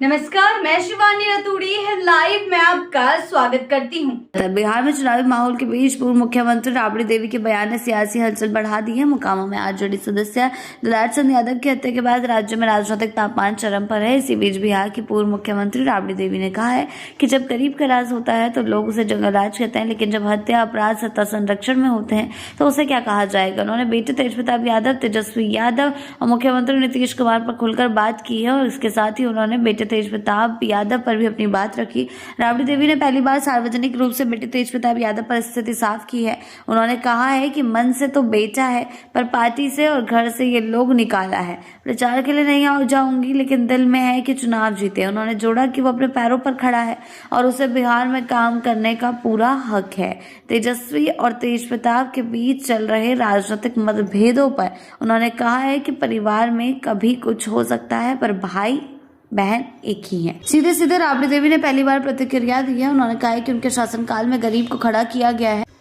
नमस्कार, मैं शिवानी रतूड़ी लाइव में आपका स्वागत करती हूँ। बिहार में चुनावी माहौल के बीच पूर्व मुख्यमंत्री राबड़ी देवी के बयान ने सियासी हलचल बढ़ा दी है। मोकामा में आज जेडी सदस्य दुलार चंद यादव की हत्या के बाद राज्य में राजनीतिक तापमान चरम पर है। इसी बीच बिहार की पूर्व मुख्यमंत्री राबड़ी देवी ने कहा है कि जब गरीब का राज होता है तो लोग उसे जंगल राज कहते हैं, लेकिन जब हत्या, अपराध सत्ता संरक्षण में होते हैं तो उसे क्या कहा जाएगा। उन्होंने बेटे तेज प्रताप यादव, तेजस्वी यादव और मुख्यमंत्री नीतीश कुमार पर खुलकर बात की है और इसके साथ ही उन्होंने बेटे तेज प्रताप यादव पर भी अपनी बात रखी। राबड़ी देवी ने पहली बार सार्वजनिक रूप से बेटे तेज प्रताप यादव पर स्थिति साफ की है। उन्होंने कहा है कि मन से तो बेटा है, पर पार्टी से और घर से ये लोग निकाला है। प्रचार के लिए नहीं आ जाऊंगी, लेकिन दिल में है कि चुनाव जीते। उन्होंने जोड़ा कि वो अपने पैरों पर खड़ा है और उसे बिहार में काम करने का पूरा हक है। तेजस्वी और तेज प्रताप के बीच चल रहे राजनीतिक मतभेदों पर उन्होंने कहा है कि परिवार में कभी कुछ हो सकता है, पर भाई बहन एक ही है। सीधे सीधे राबड़ी देवी ने पहली बार प्रतिक्रिया दी है। उन्होंने कहा है कि उनके शासनकाल में गरीब को खड़ा किया गया है।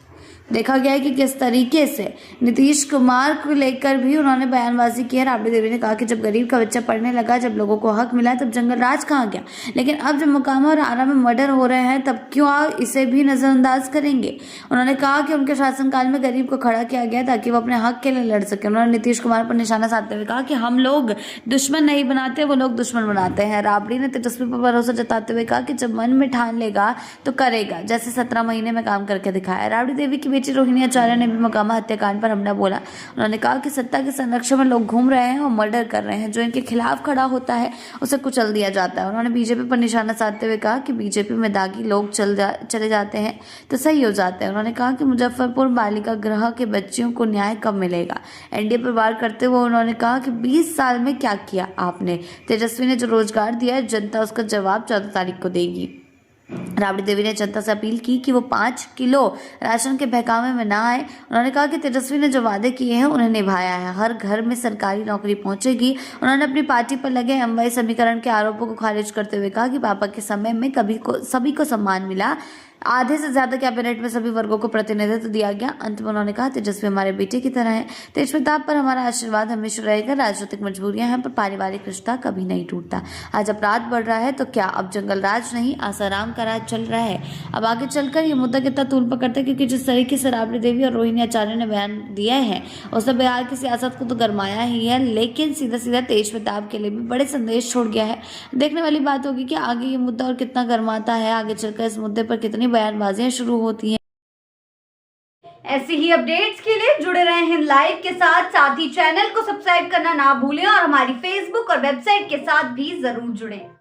देखा गया है कि किस तरीके से नीतीश कुमार को लेकर भी उन्होंने बयानबाजी की है। राबड़ी देवी ने कहा कि जब गरीब का बच्चा पढ़ने लगा, जब लोगों को हक मिला, तब जंगल राज कहाँ गया, लेकिन अब जब मोकामा और आरा में मर्डर हो रहे हैं तब क्यों इसे भी नजरअंदाज करेंगे। उन्होंने कहा कि उनके शासनकाल में गरीब को खड़ा किया गया ताकि वो अपने हक के लिए लड़ सके। उन्होंने नीतीश कुमार पर निशाना साधते हुए कहा कि हम लोग दुश्मन नहीं बनाते, वो लोग दुश्मन बनाते हैं। राबड़ी ने तेजस्वी पर भरोसा जताते हुए कहा कि जब मन में ठान लेगा तो करेगा, जैसे 17 महीने में काम करके दिखाया। राबड़ी देवी की बेटी रोहिणी आचार्य ने भी मोकामा हत्याकांड पर हमला बोला। उन्होंने कहा कि सत्ता के संरक्षण में लोग घूम रहे हैं और मर्डर कर रहे हैं। जो इनके खिलाफ खड़ा होता है उसे कुचल दिया जाता है। उन्होंने बीजेपी पर निशाना साधते हुए कहा कि बीजेपी में दागी लोग चले जाते हैं तो सही हो जाते हैं। उन्होंने कहा कि मुजफ्फरपुर बालिका गृह के बच्चियों को न्याय कब मिलेगा। एनडीए पर वार करते हुए उन्होंने कहा कि 20 साल में क्या किया आपने। तेजस्वी ने जो रोजगार दिया है, जनता उसका जवाब 14 तारीख को देगी। राबड़ी देवी ने जनता से अपील की कि वो 5 किलो राशन के बहकावे में ना आए। उन्होंने कहा कि तेजस्वी ने जो वादे किए हैं उन्हें निभाया है। हर घर में सरकारी नौकरी पहुंचेगी। उन्होंने अपनी पार्टी पर लगे एमवाई समीकरण के आरोपों को खारिज करते हुए कहा कि पापा के समय में सभी को सम्मान मिला, आधे से ज्यादा कैबिनेट में सभी वर्गों को प्रतिनिधित्व दिया गया। अंत में उन्होंने कहा तेजस्वी हमारे बेटे की तरह है, तेज प्रताप पर हमारा आशीर्वाद हमेशा रहेगा। राजनीतिक मजबूरियां हैं पर पारिवारिक रिश्ता कभी नहीं टूटता। आज अपराध बढ़ रहा है तो क्या अब जंगल राज नहीं, आसाराम का राज चल रहा है। अब आगे चलकर ये मुद्दा कितना तूल पकड़ता है, क्योंकि जिस तरीके से राबड़ी देवी और रोहिणी आचार्य ने बयान दिया है उसने बिहार की सियासत को तो गरमाया ही है, लेकिन सीधा सीधा तेज प्रताप के लिए भी बड़े संदेश छोड़ गया है। देखने वाली बात होगी कि आगे ये मुद्दा और कितना गरमाता है, आगे चलकर इस मुद्दे पर कितनी बयानबाजियां शुरू होती हैं। ऐसी ही अपडेट्स के लिए जुड़े रहे हैं लाइव के साथ ही चैनल को सब्सक्राइब करना ना भूलें और हमारी फेसबुक और वेबसाइट के साथ भी जरूर जुड़ें।